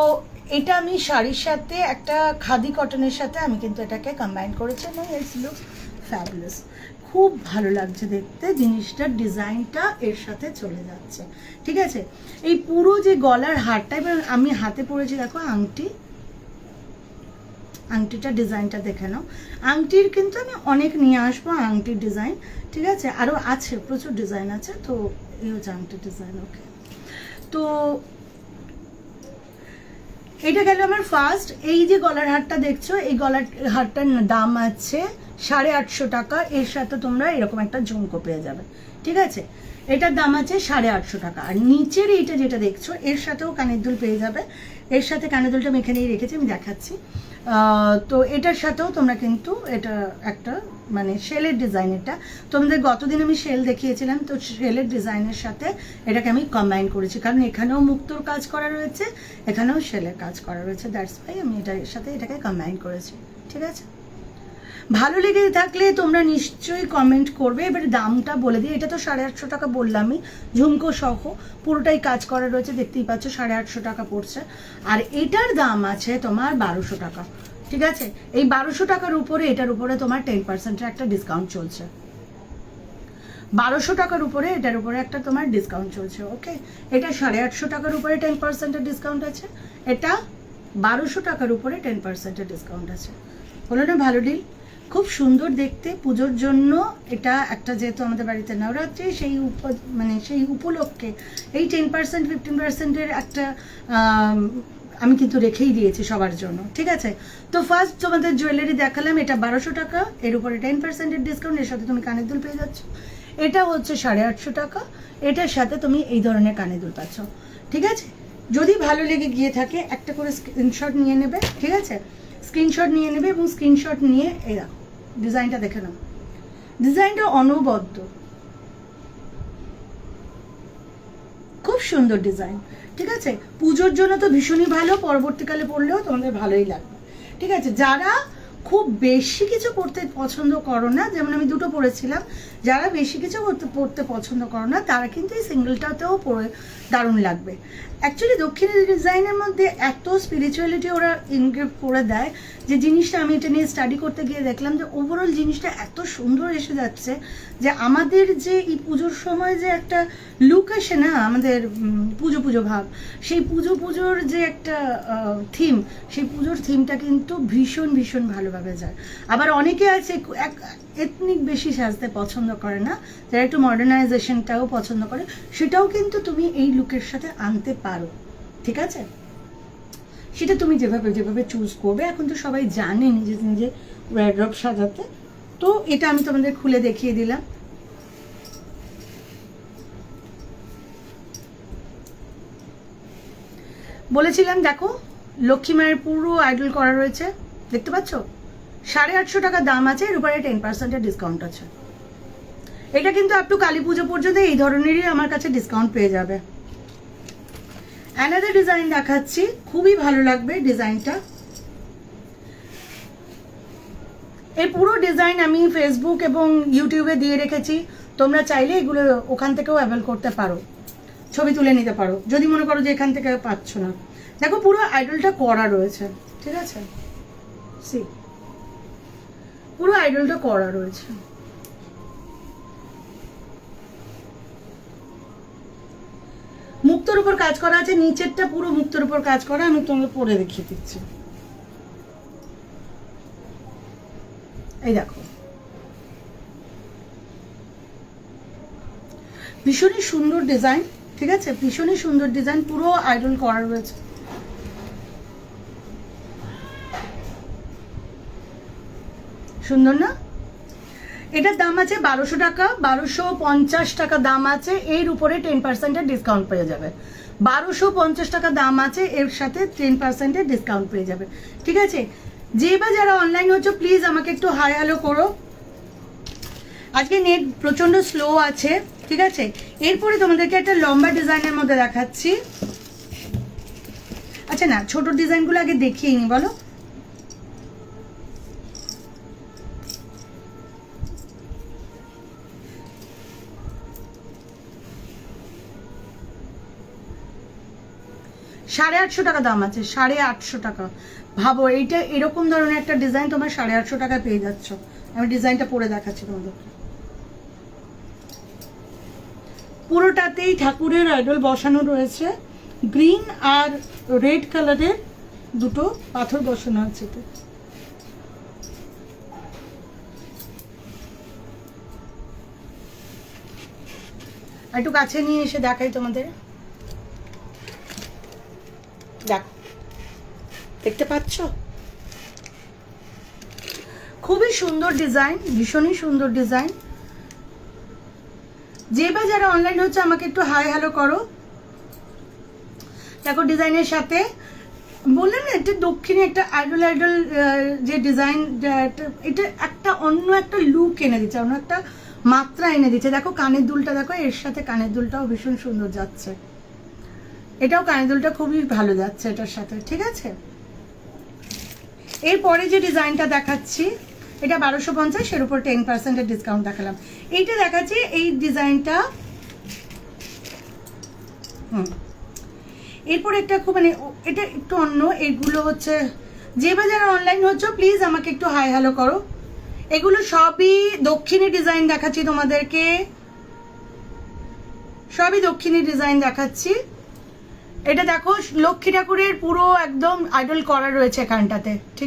তো এটা আমি শাড়ির সাথে একটা খাদি কটনের সাথে আমি কিন্তু এটাকে কম্বাইন করেছি এবং ইটস লুকস ফ্যাবুলাস। খুব ভালো লাগছে দেখতে, জিনিসটার ডিজাইনটা এর সাথে চলে যাচ্ছে। ঠিক আছে, এই পুরো যে গলার হারটা, এবার আমি হাতে পরেছি দেখো আংটি, আংটিটা ডিজাইনটা দেখে নাও। আংটির কিন্তু আমি অনেক নিয়ে আসবো আংটির ডিজাইন, ঠিক আছে, আরও আছে, প্রচুর ডিজাইন আছে। তো এই হচ্ছে আংটির ডিজাইন। ওকে, তো এটা গেল আমার ফার্স্ট। এই যে গলার হারটা দেখছো, এই গলার হারটার দাম আছে 850 টাকা। এর সাথে তোমরা এরকম একটা ঝুমকো পেয়ে যাবে, ঠিক আছে, এটার দাম আছে 850 টাকা। আর নিচের এইটা যেটা দেখছো, এর সাথেও কানের দুল পেয়ে যাবে। এর সাথে কানের দুলটা আমি এখানেই রেখেছি, আমি দেখাচ্ছি। তো এটার সাথেও তোমরা কিন্তু এটা একটা মানে শেলের ডিজাইন, এটা তোমাদের গতদিন আমি শেল দেখিয়েছিলাম, তো শেলের ডিজাইনের সাথে এটাকে আমি কম্বাইন করেছি, কারণ এখানেও মুক্তোর কাজ করা রয়েছে, এখানেও শেলের কাজ করা রয়েছে, দ্যাটস ওয়াই আমি এটার সাথে এটাকে কম্বাইন করেছি। ঠিক আছে, ভালো লেগে থাকলে তোমরা নিশ্চয়ই কমেন্ট করবে। এবারে দামটা বলে দিই, এটা তো 850 টাকা বললামই, ঝুমকো সহ পুরোটাই কাজ করা রয়েছে, দেখতেই পাচ্ছ 850 টাকা পড়ছে। আর এটার দাম আছে তোমার 1200 টাকা। ঠিক আছে, এই 1200 টাকার উপরে এটার উপরে তোমার 10% একটা ডিসকাউন্ট চলছে। 1200 টাকার উপরে এটার উপরে একটা তোমার ডিসকাউন্ট চলছে। ওকে, এটা 850 টাকার উপরে 10% ডিসকাউন্ট আছে, এটা 1200 টাকার উপরে 10% ডিসকাউন্ট আছে। হলো না ভালো ডিল? খুব সুন্দর দেখতে, পুজোর জন্য এটা একটা, যেহেতু আমাদের বাড়িতে নবরাত্রি, সেই মানে সেই উপলক্ষে এই 10% 15%-এর একটা আমি কিন্তু রেখেই দিয়েছি সবার জন্য। ঠিক আছে, তো ফার্স্ট তোমাদের জুয়েলারি দেখালাম, এটা 1200 টাকা, এর উপরে 10%-এর ডিসকাউন্ট, এর সাথে তুমি কানের দুল পেয়ে যাচ্ছ। এটা হচ্ছে 850 টাকা, এটার সাথে তুমি এই ধরনের কানের দুল পাচ্ছ। ঠিক আছে, যদি ভালো লেগে গিয়ে থাকে একটা করে স্ক্রিনশট নিয়ে নেবে। ঠিক আছে, স্ক্রিনশট নিয়ে নেবে এবং স্ক্রিনশট নিয়ে এই দেখো ডিজাইনটা দেখে নাও, ডিজাইনটা অনবদ্য, খুব সুন্দর ডিজাইন। ঠিক আছে, পুজোর জন্য তো ভীষণই ভালো, পরবর্তীকালে পড়লেও তোমাদের ভালোই লাগবে। ঠিক আছে, যারা খুব বেশি কিছু পড়তে পছন্দ করো না, যেমন আমি দুটো পড়েছিলাম, যারা বেশি কিছু পড়তে পছন্দ করো না তারা কিন্তু এই সিঙ্গেলটাতেও পড়ে দারুণ লাগবে। অ্যাকচুয়ালি দক্ষিণী ডিজাইনের মধ্যে এত স্পিরিচুয়ালিটি ওরা ইনক্রিপ্ট করে দেয় যে জিনিসটা আমি এটা নিয়ে স্টাডি করতে গিয়ে দেখলাম যে ওভারঅল জিনিসটা এত সুন্দর এসে যাচ্ছে যে আমাদের যে এই পুজোর সময় যে একটা লুক আসে না, আমাদের পুজো পুজো ভাব, সেই পুজোর যে একটা থিম, সেই পুজোর থিমটা কিন্তু ভীষণ ভীষণ ভালোভাবে যায়। আবার অনেকে আছে এথনিক বেশি সাজতে পছন্দ করে না, যারা একটু মডার্নাইজেশনটাও পছন্দ করে, সেটাও কিন্তু তুমি এই লুকের সাথে আনতে পারো। ঠিক আছে, সেটা তুমি যেভাবে যেভাবে চুজ করবে। এখন তো সবাই জানে নিজে নিজে ওয়ারড্রব সাজাতে, তো এটা আমি তোমাদের খুলে দেখিয়ে দিলাম। বলেছিলাম দেখো লক্ষ্মী মায়ের পুরো আইডল করা রয়েছে, দেখতে পাচ্ছ, 850 টাকা দাম আছে, এর উপরে 10%-এর ডিসকাউন্ট আছে। এটা কিন্তু আপ টু কালী পুজো পর্যন্ত এই ধরনেরই আমার কাছে ডিসকাউন্ট পেয়ে যাবে। অ্যানাদার ডিজাইন দেখাচ্ছি, খুবই ভালো লাগবে ডিজাইনটা। এই পুরো ডিজাইন আমি ফেসবুক এবং ইউটিউবে দিয়ে রেখেছি, তোমরা চাইলে এগুলো ওখান থেকেও অ্যাভেল করতে পারো, ছবি তুলে নিতে পারো যদি মনে করো যে এখান থেকে পাচ্ছ না। দেখো পুরো আইডলটা করা রয়েছে, ঠিক আছে, সি পুরো আইডলটা করা রয়েছে। মুক্তোর উপর কাজ করা আছে, নিচেরটা পুরো মুক্তোর উপর কাজ করা, আমি তোমাকে পরে দেখিয়ে দিচ্ছি। এই দেখো ভীষণই সুন্দর ডিজাইন। ঠিক আছে, ভীষণই সুন্দর ডিজাইন, পুরো আইডল করা রয়েছে। সুন্দর না? এটার দাম আছে 1200 টাকা, 1250 টাকা দাম আছে, এর উপরে 10%-এর ডিসকাউন্ট পেয়ে যাবে। 1250 টাকা দাম আছে, এর সাথে 10%-এর ডিসকাউন্ট পেয়ে যাবে। ঠিক আছে, যে বা যারা অনলাইন হচ্ছে প্লিজ আমাকে একটু হাই হ্যালো করো, আজকে নেট প্রচণ্ড স্লো আছে। ঠিক আছে, এরপরে তোমাদেরকে একটা লম্বা ডিজাইনের মধ্যে দেখাচ্ছি। আচ্ছা না, ছোট ডিজাইনগুলো আগে দেখিয়ে নি, বলো। 850 টাকা দাম আছে, 850 টাকা। ভাবো এইটা এরকম ধরনের একটা ডিজাইন তোমার 850 টাকায় পেয়ে যাচ্ছ। আমি ডিজাইনটা পরে দেখাচ্ছি তোমাদেরকে। পুরোটাতেই ঠাকুরের আইডল বসানো রয়েছে, গ্রিন আর রেড কালারের দুটো পাথর বসানো আছে। তো একটু কাছে নিয়ে এসে দেখাই তোমাদের, দেখো দেখতে পাচ্ছ, খুবই সুন্দর ডিজাইন, ভীষণই সুন্দর ডিজাইন। যে বা যারা অনলাইন হচ্ছে আমাকে একটু হাই হ্যালো করো। দেখো ডিজাইনের সাথে বললাম না, এটা দক্ষিণে একটা আইডল আইডল যে ডিজাইন, এটা একটা অন্য একটা লুক এনে দিচ্ছে, অন্য একটা মাত্রা এনে দিচ্ছে। দেখো কানের দুলটা দেখো, এর সাথে কানের দুলটাও ভীষণ সুন্দর যাচ্ছে, এটাও কানের দুলটা খুবই ভালো যাচ্ছে এটার সাথে, ঠিক আছে। এরপরে যে ডিজাইনটা দেখাচ্ছি এটা 1250, এর উপর 10% ডিসকাউন্ট দেখালাম। এইটা দেখাচ্ছি, এই ডিজাইনটা এরপর একটা খুব মানে এটা একটু অন্য। এগুলো হচ্ছে যে বা যারা অনলাইন হচ্ছে প্লিজ আমাকে একটু হাই হ্যালো করো। এগুলো সবই দক্ষিণী ডিজাইন দেখাচ্ছি তোমাদেরকে, সবই দক্ষিণী ডিজাইন দেখাচ্ছি। এটা দেখো লক্ষ্মী ঠাকুরের পুরো একদম আইডল করা রয়েছে এখানটাতে, ঠিক